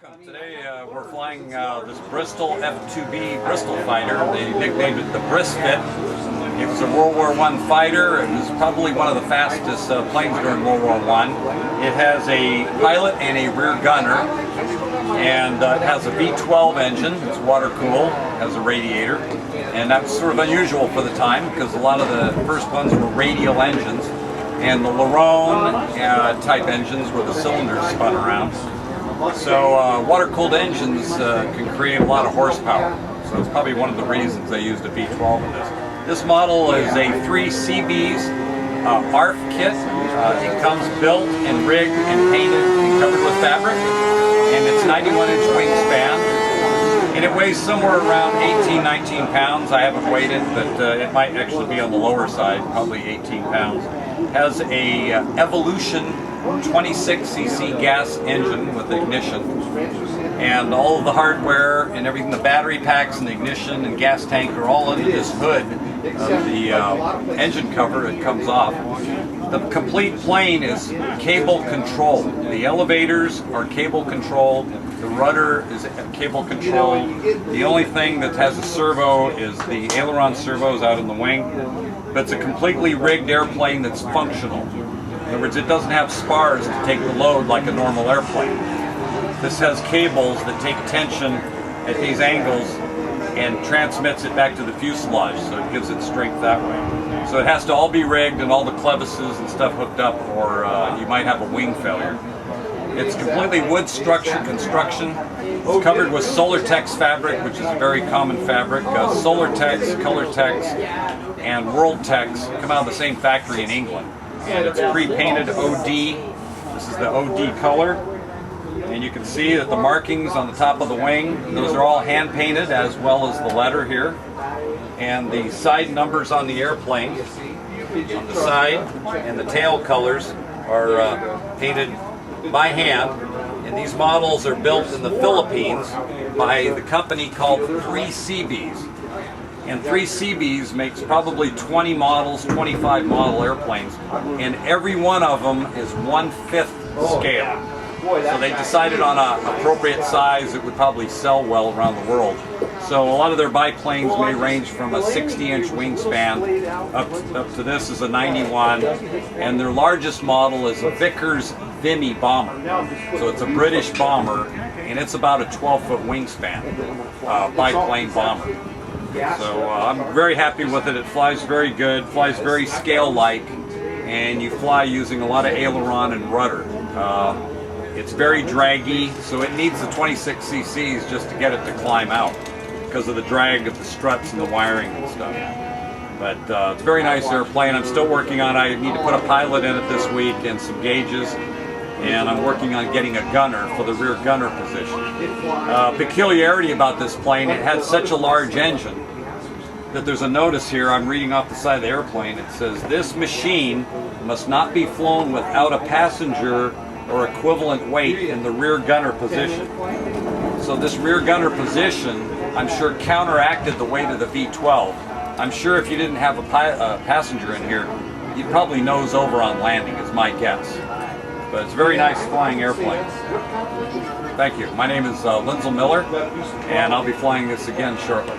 Welcome. Today we're flying this Bristol F-2B Bristol fighter. They nicknamed it the Brisfit. It was a World War I fighter. It was probably one of the fastest planes during World War I. It has a pilot and a rear gunner, and it has a V12 engine. It's water cooled, has a radiator, and that's sort of unusual for the time because a lot of the first ones were radial engines, and the Lerone type engines where the cylinders spun around. So water-cooled engines can create a lot of horsepower. So it's probably one of the reasons they used a V12 in this. This model is a 3 CB's ARF kit. It comes built and rigged and painted and covered with fabric. And it's 91-inch wingspan. And it weighs somewhere around 18-19 pounds. I haven't weighed it, but it might actually be on the lower side, probably 18 pounds. Has a Evolution 26cc gas engine with ignition, and all of the hardware and everything, the battery packs and the ignition and gas tank are all under this hood of the engine cover. It comes off. The complete plane is cable controlled. The elevators are cable controlled. The rudder is cable controlled. The only thing that has a servo is the aileron servos out in the wing. But it's a completely rigged airplane that's functional. In other words, it doesn't have spars to take the load like a normal airplane. This has cables that take tension at these angles and transmits it back to the fuselage, so it gives it strength that way. So it has to all be rigged and all the clevises and stuff hooked up, or you might have a wing failure. It's completely wood structure construction. It's covered with Solartex fabric, which is a very common fabric. Solartex, Colortex, and Worldtex come out of the same factory in England. And it's pre-painted OD. This is the OD color. And you can see that the markings on the top of the wing, those are all hand-painted, as well as the letter here. And the side numbers on the airplane, on the side, and the tail colors are painted by hand. And these models are built in the Philippines by the company called 3 CB's. And 3 CB's makes probably 20 models, 25 model airplanes, and every one of them is 1/5 scale. So they decided on an appropriate size that would probably sell well around the world. So a lot of their biplanes may range from a 60-inch wingspan up to this is a 91, and their largest model is a Vickers Vimy bomber. So it's a British bomber, and it's about a 12-foot wingspan biplane bomber. So I'm very happy with it. It flies very good, flies very scale-like, and you fly using a lot of aileron and rudder. It's very draggy, so it needs the 26 cc's just to get it to climb out because of the drag of the struts and the wiring and stuff. But it's a very nice airplane. I'm still working on it. I need to put a pilot in it this week and some gauges. And I'm working on getting a gunner for the rear gunner position. Peculiarity about this plane, it had such a large engine that there's a notice here, I'm reading off the side of the airplane, it says, "This machine must not be flown without a passenger or equivalent weight in the rear gunner position." So this rear gunner position, I'm sure, counteracted the weight of the V12. I'm sure if you didn't have a passenger in here, you'd probably nose over on landing, is my guess. But it's a very nice flying airplane. Thank you. My name is LYNSE'Ls Miller, and I'll be flying this again shortly.